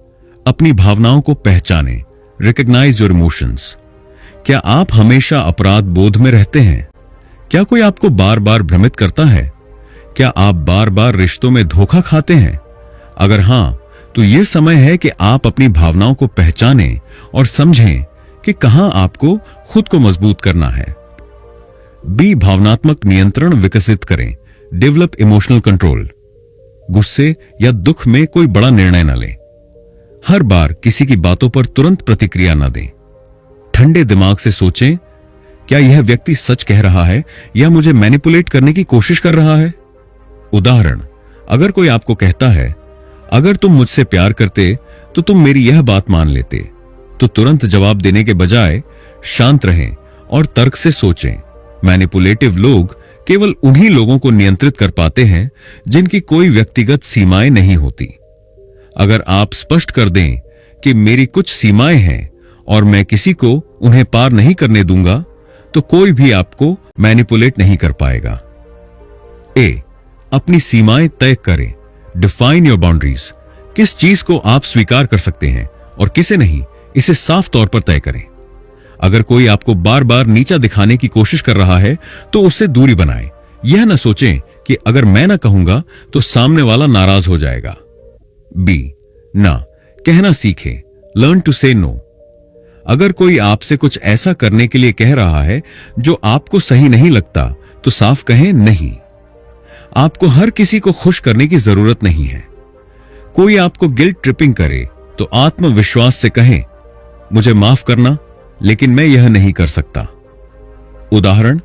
Speaker 1: अपनी भावनाओं को पहचानें, रिकॉग्नाइज योर इमोशंस। क्या आप हमेशा अपराध बोध में रहते हैं? क्या कोई आपको बार बार भ्रमित करता है? क्या आप बार बार रिश्तों में धोखा खाते हैं? अगर हां, तो यह समय है कि आप अपनी भावनाओं को पहचानें और समझें कि कहां आपको खुद को मजबूत करना है। बी, भावनात्मक नियंत्रण विकसित करें, डेवलप इमोशनल कंट्रोल। गुस्से या दुख में कोई बड़ा निर्णय न लें। हर बार किसी की बातों पर तुरंत प्रतिक्रिया न दें। ठंडे दिमाग से सोचें, क्या यह व्यक्ति सच कह रहा है या मुझे मैनिपुलेट करने की कोशिश कर रहा है? उदाहरण, अगर कोई आपको कहता है, अगर तुम मुझसे प्यार करते तो तुम मेरी यह बात मान लेते, तो तुरंत जवाब देने के बजाय शांत रहें और तर्क से सोचें। मैनिपुलेटिव लोग केवल उन्हीं लोगों को नियंत्रित कर पाते हैं जिनकी कोई व्यक्तिगत सीमाएं नहीं होती। अगर आप स्पष्ट कर दें कि मेरी कुछ सीमाएं हैं और मैं किसी को उन्हें पार नहीं करने दूंगा, तो कोई भी आपको मैनिपुलेट नहीं कर पाएगा। ए, अपनी सीमाएं तय करें। Define your boundaries. किस चीज को आप स्वीकार कर सकते हैं और किसे नहीं, इसे साफ तौर पर तय करें। अगर कोई आपको बार बार नीचा दिखाने की कोशिश कर रहा है तो उससे दूरी बनाएं। यह न सोचें कि अगर मैं ना कहूंगा तो सामने वाला नाराज हो जाएगा। बी, ना कहना सीखें। लर्न टू से नो। अगर कोई आपसे कुछ ऐसा करने के लिए कह रहा है जो आपको सही नहीं लगता, तो साफ कहें नहीं। आपको हर किसी को खुश करने की जरूरत नहीं है। कोई आपको गिल्ट ट्रिपिंग करे तो आत्मविश्वास से कहें, मुझे माफ करना, लेकिन मैं यह नहीं कर सकता। उदाहरण,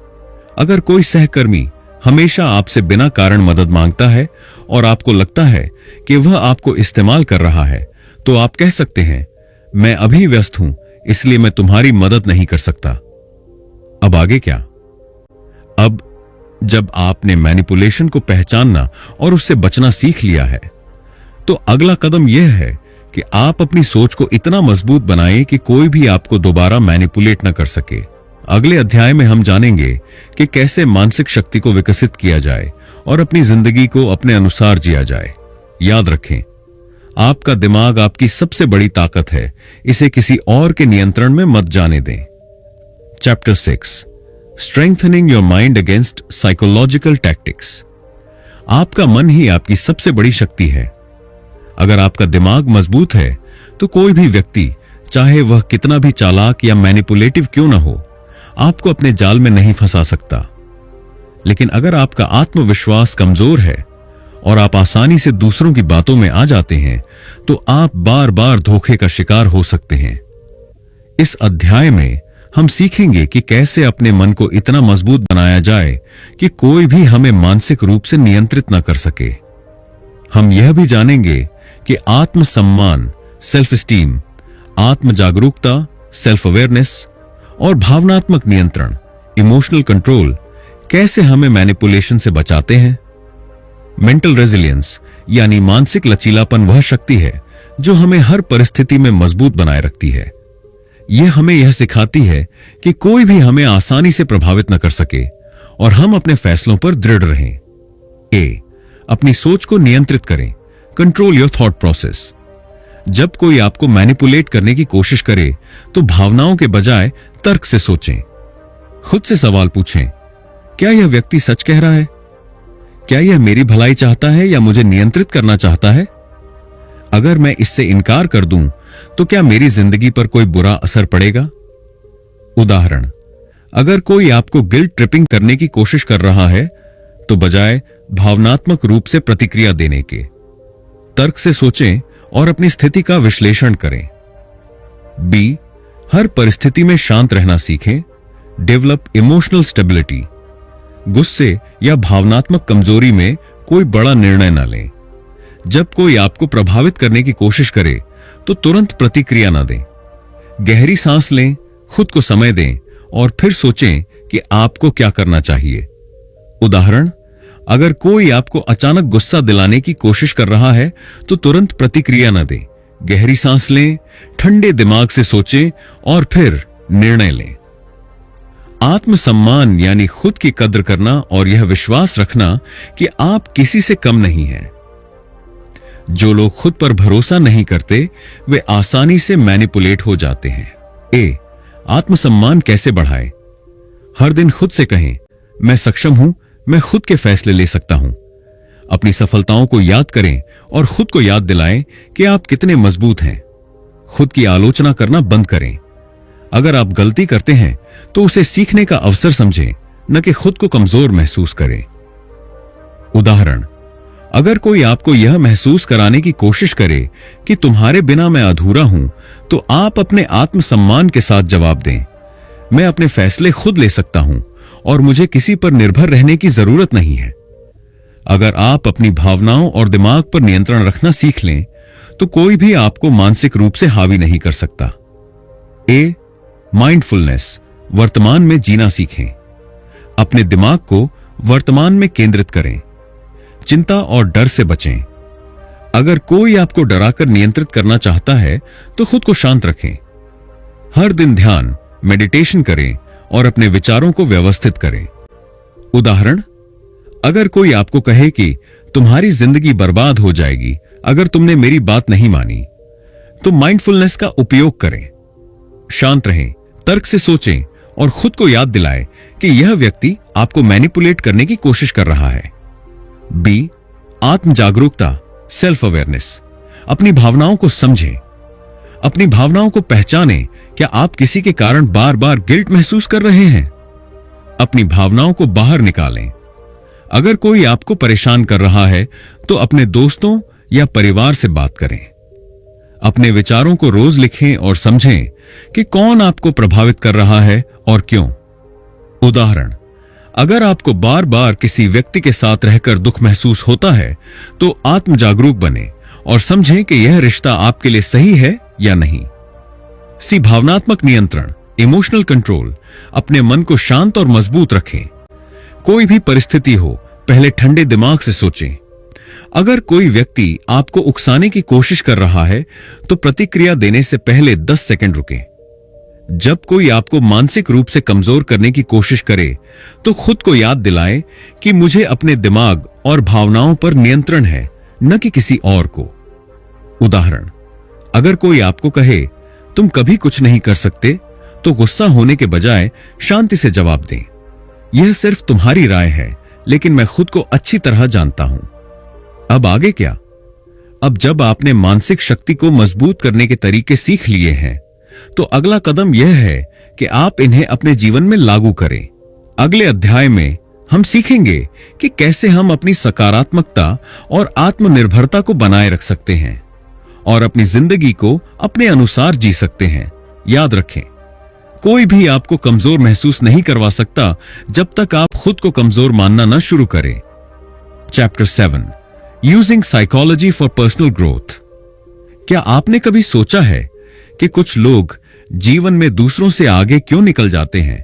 Speaker 1: अगर कोई सहकर्मी हमेशा आपसे बिना कारण मदद मांगता है और आपको लगता है कि वह आपको इस्तेमाल कर रहा है, तो आप कह सकते हैं, मैं अभी व्यस्त हूं, इसलिए मैं तुम्हारी मदद नहीं कर सकता। अब आगे क्या? अब जब आपने मैनिपुलेशन को पहचानना और उससे बचना सीख लिया है, तो अगला कदम यह है कि आप अपनी सोच को इतना मजबूत बनाएं कि कोई भी आपको दोबारा मैनिपुलेट न कर सके। अगले अध्याय में हम जानेंगे कि कैसे मानसिक शक्ति को विकसित किया जाए और अपनी जिंदगी को अपने अनुसार जिया जाए। याद रखें, आपका दिमाग आपकी सबसे बड़ी ताकत है। इसे किसी और के नियंत्रण में मत जाने दें। Chapter 6, strengthening your mind against psychological tactics. आपका मन ही आपकी सबसे बड़ी शक्ति है। अगर आपका दिमाग मजबूत है तो कोई भी व्यक्ति, चाहे वह कितना भी चालाक या मैनिपुलेटिव क्यों ना हो, आपको अपने जाल में नहीं फंसा सकता। लेकिन अगर आपका आत्मविश्वास कमजोर है और आप आसानी से दूसरों की बातों में आ जाते हैं, तो आप बार बार धोखे का शिकार हो सकते हैं। इस अध्याय में हम सीखेंगे कि कैसे अपने मन को इतना मजबूत बनाया जाए कि कोई भी हमें मानसिक रूप से नियंत्रित न कर सके। हम यह भी जानेंगे कि आत्मसम्मान, सेल्फ स्टीम, आत्म जागरूकता, सेल्फ अवेयरनेस और भावनात्मक नियंत्रण, इमोशनल कंट्रोल, कैसे हमें मैनिपुलेशन से बचाते हैं। मेंटल रेजिलियंस यानी मानसिक लचीलापन वह शक्ति है जो हमें हर परिस्थिति में मजबूत बनाए रखती है। यह हमें यह सिखाती है कि कोई भी हमें आसानी से प्रभावित न कर सके और हम अपने फैसलों पर दृढ़ रहें। ए, अपनी सोच को नियंत्रित करें। Control your thought process. जब कोई आपको मैनिपुलेट करने की कोशिश करे तो भावनाओं के बजाय तर्क से सोचें। खुद से सवाल पूछें, क्या यह व्यक्ति सच कह रहा है? क्या यह मेरी भलाई चाहता है या मुझे नियंत्रित करना चाहता है? अगर मैं इससे इनकार कर दूं तो क्या मेरी जिंदगी पर कोई बुरा असर पड़ेगा? उदाहरण, अगर कोई आपको गिल्ट ट्रिपिंग करने की कोशिश कर रहा है, तो बजाय भावनात्मक रूप से प्रतिक्रिया देने के, तर्क से सोचें और अपनी स्थिति का विश्लेषण करें। बी, हर परिस्थिति में शांत रहना सीखें। Develop emotional stability. गुस्से या भावनात्मक कमजोरी में कोई बड़ा निर्णय न लें। जब कोई आपको प्रभावित करने की कोशिश करे तो तुरंत प्रतिक्रिया न दें। गहरी सांस लें, खुद को समय दें और फिर सोचें कि आपको क्या करना चाहिए। उदाहरण, अगर कोई आपको अचानक गुस्सा दिलाने की कोशिश कर रहा है तो तुरंत प्रतिक्रिया न दें। गहरी सांस लें, ठंडे दिमाग से सोचें और फिर निर्णय लें। आत्मसम्मान यानी खुद की कद्र करना और यह विश्वास रखना कि आप किसी से कम नहीं हैं। जो लोग खुद पर भरोसा नहीं करते वे आसानी से मैनिपुलेट हो जाते हैं। ए, आत्मसम्मान कैसे बढ़ाएं? हर दिन खुद से कहें, मैं सक्षम हूं, मैं खुद के फैसले ले सकता हूं। अपनी सफलताओं को याद करें और खुद को याद दिलाएं कि आप कितने मजबूत हैं। खुद की आलोचना करना बंद करें। अगर आप गलती करते हैं तो उसे सीखने का अवसर समझें, न कि खुद को कमजोर महसूस करें। उदाहरण, अगर कोई आपको यह महसूस कराने की कोशिश करे कि तुम्हारे बिना मैं अधूरा हूं, तो आप अपने आत्मसम्मान के साथ जवाब दें, मैं अपने फैसले खुद ले सकता हूं और मुझे किसी पर निर्भर रहने की जरूरत नहीं है। अगर आप अपनी भावनाओं और दिमाग पर नियंत्रण रखना सीख लें तो कोई भी आपको मानसिक रूप से हावी नहीं कर सकता। ए, माइंडफुलनेस, वर्तमान में जीना सीखें। अपने दिमाग को वर्तमान में केंद्रित करें। चिंता और डर से बचें। अगर कोई आपको डराकर नियंत्रित करना चाहता है तो खुद को शांत रखें। हर दिन ध्यान, मेडिटेशन करें और अपने विचारों को व्यवस्थित करें। उदाहरण, अगर कोई आपको कहे कि तुम्हारी जिंदगी बर्बाद हो जाएगी अगर तुमने मेरी बात नहीं मानी, तो माइंडफुलनेस का उपयोग करें। शांत रहें, तर्क से सोचें और खुद को याद दिलाएं कि यह व्यक्ति आपको मैनिपुलेट करने की कोशिश कर रहा है। बी, आत्म जागरूकता, सेल्फ अवेयरनेस। अपनी भावनाओं को समझें। अपनी भावनाओं को पहचानें। क्या आप किसी के कारण बार बार गिल्ट महसूस कर रहे हैं? अपनी भावनाओं को बाहर निकालें। अगर कोई आपको परेशान कर रहा है तो अपने दोस्तों या परिवार से बात करें। अपने विचारों को रोज लिखें और समझें कि कौन आपको प्रभावित कर रहा है और क्यों। उदाहरण, अगर आपको बार बार किसी व्यक्ति के साथ रहकर दुख महसूस होता है तो आत्म जागरूक बने और समझें कि यह रिश्ता आपके लिए सही है या नहीं। सी, भावनात्मक नियंत्रण, इमोशनल कंट्रोल। अपने मन को शांत और मजबूत रखें। कोई भी परिस्थिति हो, पहले ठंडे दिमाग से सोचें। अगर कोई व्यक्ति आपको उकसाने की कोशिश कर रहा है तो प्रतिक्रिया देने से पहले 10 सेकंड रुकें। जब कोई आपको मानसिक रूप से कमजोर करने की कोशिश करे तो खुद को याद दिलाएं कि मुझे अपने दिमाग और भावनाओं पर नियंत्रण है, न कि किसी और को। उदाहरण, अगर कोई आपको कहे तुम कभी कुछ नहीं कर सकते, तो गुस्सा होने के बजाय शांति से जवाब दें, यह सिर्फ तुम्हारी राय है, लेकिन मैं खुद को अच्छी तरह जानता हूं। अब आगे क्या? अब जब आपने मानसिक शक्ति को मजबूत करने के तरीके सीख लिए हैं, तो अगला कदम यह है कि आप इन्हें अपने जीवन में लागू करें। अगले अध्याय में हम सीखेंगे कि कैसे हम अपनी सकारात्मकता और आत्मनिर्भरता को बनाए रख सकते हैं और अपनी जिंदगी को अपने अनुसार जी सकते हैं। याद रखें, कोई भी आपको कमजोर महसूस नहीं करवा सकता जब तक आप खुद को कमजोर मानना न शुरू करें। Chapter 7, using psychology for personal growth. क्या आपने कभी सोचा है कि कुछ लोग जीवन में दूसरों से आगे क्यों निकल जाते हैं?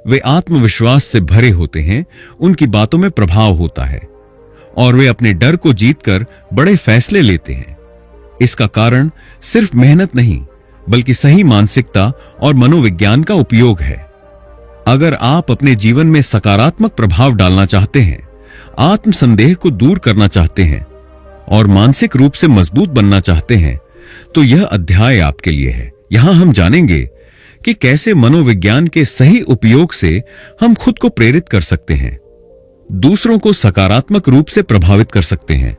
Speaker 1: वे आत्मविश्वास से भरे होते हैं, उनकी बातों में प्रभाव होता है और वे अपने डर को जीतकर बड़े फैसले लेते हैं। इसका कारण सिर्फ मेहनत नहीं, बल्कि सही मानसिकता और मनोविज्ञान का उपयोग है। अगर आप अपने जीवन में सकारात्मक प्रभाव डालना चाहते हैं, आत्मसंदेह को दूर करना चाहते हैं और मानसिक रूप से मजबूत बनना चाहते हैं, तो यह अध्याय आपके लिए है। यहां हम जानेंगे कि कैसे मनोविज्ञान के सही उपयोग से हम खुद को प्रेरित कर सकते हैं, दूसरों को सकारात्मक रूप से प्रभावित कर सकते हैं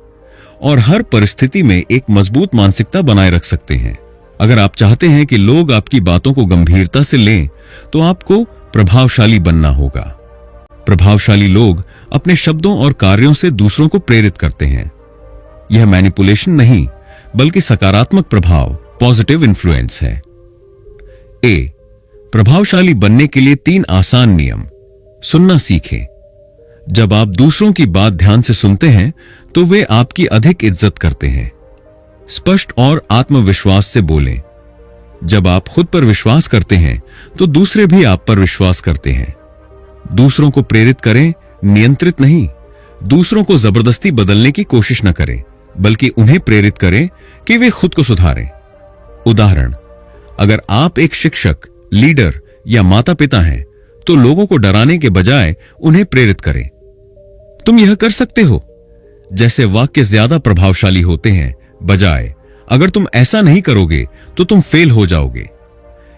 Speaker 1: और हर परिस्थिति में एक मजबूत मानसिकता बनाए रख सकते हैं। अगर आप चाहते हैं कि लोग आपकी बातों को गंभीरता से लें, तो आपको प्रभावशाली बनना होगा। प्रभावशाली लोग अपने शब्दों और कार्यों से दूसरों को प्रेरित करते हैं। यह मैनिपुलेशन नहीं, बल्कि सकारात्मक प्रभाव, पॉजिटिव इन्फ्लुएंस है। ए, प्रभावशाली बनने के लिए 3 आसान नियम। सुनना सीखें। जब आप दूसरों की बात ध्यान से सुनते हैं तो वे आपकी अधिक इज्जत करते हैं। स्पष्ट और आत्मविश्वास से बोलें। जब आप खुद पर विश्वास करते हैं तो दूसरे भी आप पर विश्वास करते हैं। दूसरों को प्रेरित करें, नियंत्रित नहीं। दूसरों को जबरदस्ती बदलने की कोशिश न करें, बल्कि उन्हें प्रेरित करें कि वे खुद को सुधारें। उदाहरण, अगर आप एक शिक्षक, लीडर या माता पिता हैं, तो लोगों को डराने के बजाय उन्हें प्रेरित करें। तुम यह कर सकते हो जैसे वाक्य ज्यादा प्रभावशाली होते हैं, बजाय अगर तुम ऐसा नहीं करोगे तो तुम फेल हो जाओगे।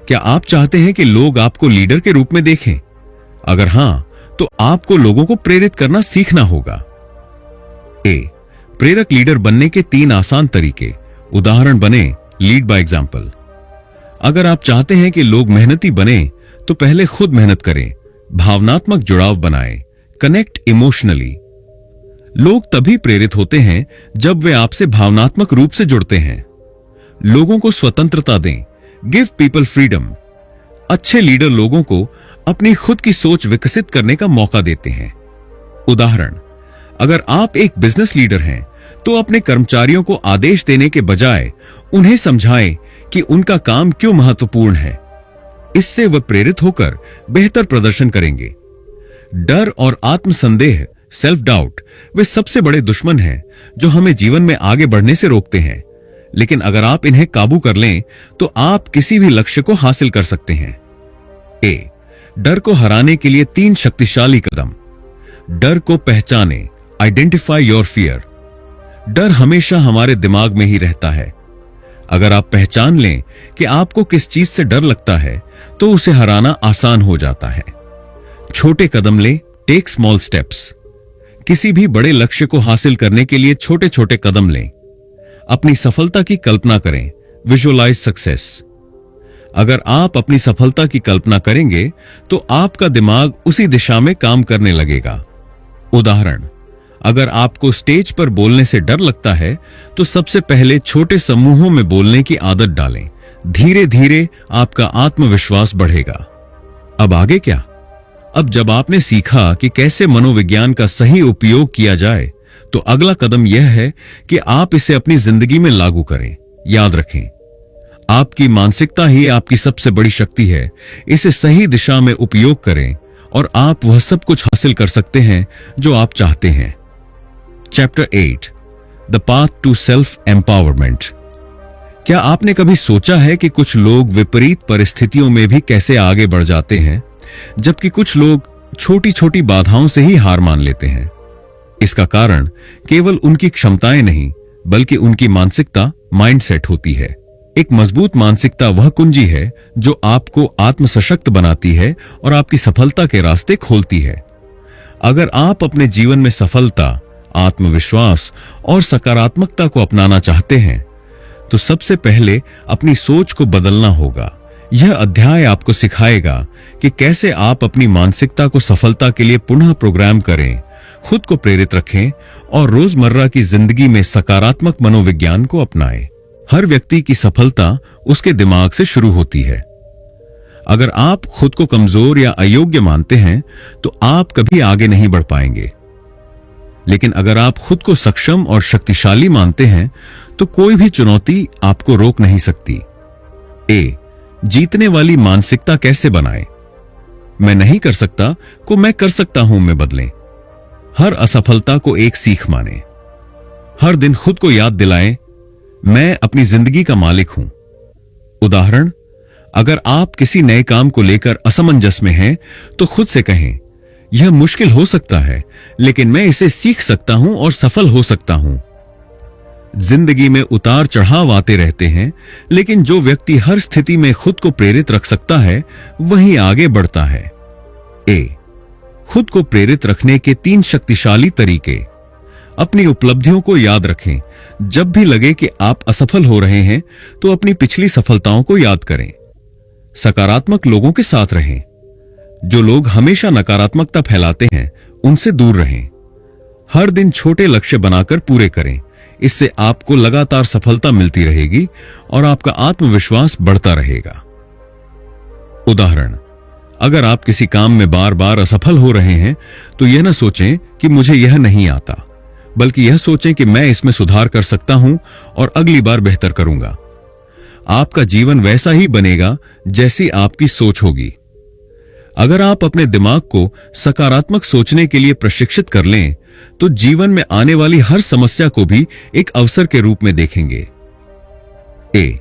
Speaker 1: क्या आप चाहते हैं कि लोग आपको लीडर के रूप में देखें? अगर हां, तो आपको लोगों को प्रेरित करना सीखना होगा। ए, प्रेरक लीडर बनने के 3 आसान तरीके। उदाहरण बने, लीड बाय एग्जाम्पल। अगर आप चाहते हैं कि लोग मेहनती बने तो पहले खुद मेहनत करें। भावनात्मक जुड़ाव बनाएं, कनेक्ट इमोशनली। लोग तभी प्रेरित होते हैं जब वे आपसे भावनात्मक रूप से जुड़ते हैं। लोगों को स्वतंत्रता दें, गिव पीपल फ्रीडम। अच्छे लीडर लोगों को अपनी खुद की सोच विकसित करने का मौका देते हैं। उदाहरण, अगर आप एक बिजनेस लीडर हैं तो अपने कर्मचारियों को आदेश देने के बजाय उन्हें समझाएं कि उनका काम क्यों महत्वपूर्ण है। इससे वे प्रेरित होकर बेहतर प्रदर्शन करेंगे। डर और आत्मसंदेह, सेल्फ डाउट, वे सबसे बड़े दुश्मन हैं जो हमें जीवन में आगे बढ़ने से रोकते हैं। लेकिन अगर आप इन्हें काबू कर लें तो आप किसी भी लक्ष्य को हासिल कर सकते हैं। ए, डर को हराने के लिए 3 शक्तिशाली कदम। डर को पहचानें, आइडेंटिफाई योर फियर। डर हमेशा हमारे दिमाग में ही रहता है। अगर आप पहचान लें कि आपको किस चीज से डर लगता है तो उसे हराना आसान हो जाता है। छोटे कदम लें, टेक स्मॉल स्टेप्स। किसी भी बड़े लक्ष्य को हासिल करने के लिए छोटे छोटे कदम लें। अपनी सफलता की कल्पना करें, विजुअलाइज सक्सेस। अगर आप अपनी सफलता की कल्पना करेंगे तो आपका दिमाग उसी दिशा में काम करने लगेगा। उदाहरण, अगर आपको स्टेज पर बोलने से डर लगता है तो सबसे पहले छोटे समूहों में बोलने की आदत डालें। धीरे धीरे आपका आत्मविश्वास बढ़ेगा। अब आगे क्या? अब जब आपने सीखा कि कैसे मनोविज्ञान का सही उपयोग किया जाए तो अगला कदम यह है कि आप इसे अपनी जिंदगी में लागू करें। याद रखें, आपकी मानसिकता ही आपकी सबसे बड़ी शक्ति है। इसे सही दिशा में उपयोग करें और आप वह सब कुछ हासिल कर सकते हैं जो आप चाहते हैं। Chapter 8, the path to self empowerment. क्या आपने कभी सोचा है कि कुछ लोग विपरीत परिस्थितियों में भी कैसे आगे बढ़ जाते हैं, जबकि कुछ लोग छोटी छोटी बाधाओं से ही हार मान लेते हैं? इसका कारण केवल उनकी क्षमताएं नहीं, बल्कि उनकी मानसिकता, माइंडसेट होती है। एक मजबूत मानसिकता वह कुंजी है जो आपको आत्मसशक्त बनाती है और आपकी सफलता के रास्ते खोलती है। अगर आप अपने जीवन में सफलता, आत्मविश्वास और सकारात्मकता को अपनाना चाहते हैं तो सबसे पहले अपनी सोच को बदलना होगा। यह अध्याय आपको सिखाएगा कि कैसे आप अपनी मानसिकता को सफलता के लिए पुनः प्रोग्राम करें, खुद को प्रेरित रखें और रोजमर्रा की जिंदगी में सकारात्मक मनोविज्ञान को अपनाएं। हर व्यक्ति की सफलता उसके दिमाग से शुरू होती है। अगर आप खुद को कमजोर या अयोग्य मानते हैं तो आप कभी आगे नहीं बढ़ पाएंगे। लेकिन अगर आप खुद को सक्षम और शक्तिशाली मानते हैं तो कोई भी चुनौती आपको रोक नहीं सकती। ए, जीतने वाली मानसिकता कैसे बनाएं? मैं नहीं कर सकता को मैं कर सकता हूं में बदलें। हर असफलता को एक सीख माने। हर दिन खुद को याद दिलाएं, मैं अपनी जिंदगी का मालिक हूं। उदाहरण, अगर आप किसी नए काम को लेकर असमंजस में हैं तो खुद से कहें, यह मुश्किल हो सकता है लेकिन मैं इसे सीख सकता हूं और सफल हो सकता हूं। जिंदगी में उतार चढ़ाव आते रहते हैं, लेकिन जो व्यक्ति हर स्थिति में खुद को प्रेरित रख सकता है वही आगे बढ़ता है। ए, खुद को प्रेरित रखने के 3 शक्तिशाली तरीके। अपनी उपलब्धियों को याद रखें। जब भी लगे कि आप असफल हो रहे हैं तो अपनी पिछली सफलताओं को याद करें। सकारात्मक लोगों के साथ रहें। जो लोग हमेशा नकारात्मकता फैलाते हैं उनसे दूर रहें। हर दिन छोटे लक्ष्य बनाकर पूरे करें। इससे आपको लगातार सफलता मिलती रहेगी और आपका आत्मविश्वास बढ़ता रहेगा। उदाहरण, अगर आप किसी काम में बार बार असफल हो रहे हैं तो यह न सोचें कि मुझे यह नहीं आता, बल्कि यह सोचें कि मैं इसमें सुधार कर सकता हूं और अगली बार बेहतर करूंगा। आपका जीवन वैसा ही बनेगा जैसी आपकी सोच होगी। अगर आप अपने दिमाग को सकारात्मक सोचने के लिए प्रशिक्षित कर लें तो जीवन में आने वाली हर समस्या को भी एक अवसर के रूप में देखेंगे। ए,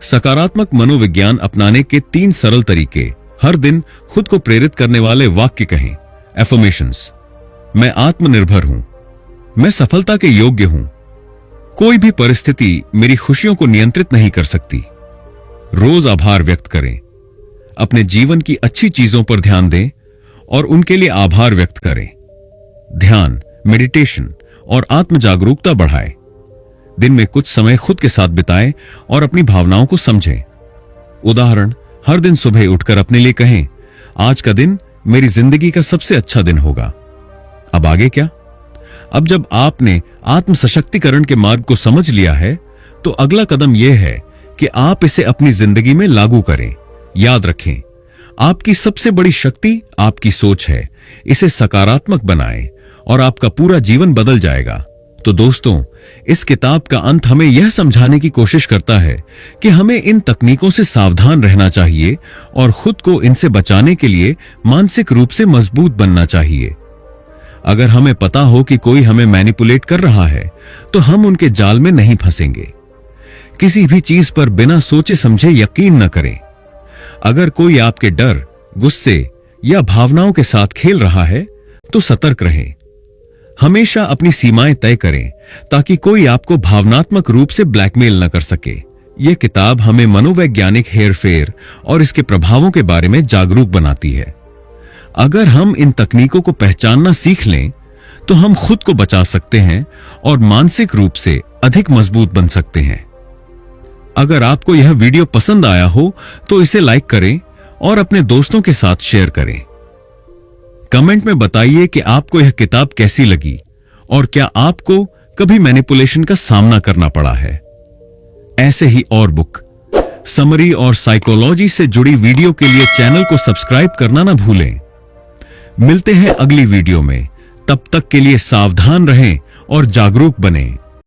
Speaker 1: सकारात्मक मनोविज्ञान अपनाने के 3 सरल तरीके। हर दिन खुद को प्रेरित करने वाले वाक्य कहें। एफर्मेशंस, मैं आत्मनिर्भर हूं, मैं सफलता के योग्य हूं, कोई भी परिस्थिति मेरी खुशियों को नियंत्रित नहीं कर सकती। रोज आभार व्यक्त करें। अपने जीवन की अच्छी चीजों पर ध्यान दें और उनके लिए आभार व्यक्त करें। ध्यान, मेडिटेशन और आत्म जागरूकता बढ़ाएं। दिन में कुछ समय खुद के साथ बिताएं और अपनी भावनाओं को समझें। उदाहरण, हर दिन सुबह उठकर अपने लिए कहें, आज का दिन मेरी जिंदगी का सबसे अच्छा दिन होगा। अब आगे क्या? अब जब आपने आत्म सशक्तिकरण के मार्ग को समझ लिया है तो अगला कदम यह है कि आप इसे अपनी जिंदगी में लागू करें। याद रखें, आपकी सबसे बड़ी शक्ति आपकी सोच है। इसे सकारात्मक बनाएं और आपका पूरा जीवन बदल जाएगा। तो दोस्तों, इस किताब का अंत हमें यह समझाने की कोशिश करता है कि हमें इन तकनीकों से सावधान रहना चाहिए और खुद को इनसे बचाने के लिए मानसिक रूप से मजबूत बनना चाहिए। अगर हमें पता हो कि कोई हमें मैनिपुलेट कर रहा है, तो हम उनके जाल में नहीं फंसेंगे। किसी भी चीज पर बिना सोचे समझे यकीन न करें। अगर कोई आपके डर, गुस्से या भावनाओं के साथ खेल रहा है, तो सतर्क रहें। हमेशा अपनी सीमाएं तय करें ताकि कोई आपको भावनात्मक रूप से ब्लैकमेल न कर सके। यह किताब हमें मनोवैज्ञानिक हेरफेर और इसके प्रभावों के बारे में जागरूक बनाती है। अगर हम इन तकनीकों को पहचानना सीख लें, तो हम खुद को बचा सकते हैं और मानसिक रूप से अधिक मजबूत बन सकते हैं। अगर आपको यह वीडियो पसंद आया हो तो इसे लाइक करें और अपने दोस्तों के साथ शेयर करें। कमेंट में बताइए कि आपको यह किताब कैसी लगी और क्या आपको कभी मैनिपुलेशन का सामना करना पड़ा है। ऐसे ही और बुक, समरी और साइकोलॉजी से जुड़ी वीडियो के लिए चैनल को सब्सक्राइब करना ना भूलें। मिलते हैं अगली वीडियो में। तब तक के लिए सावधान रहें और जागरूक बनें।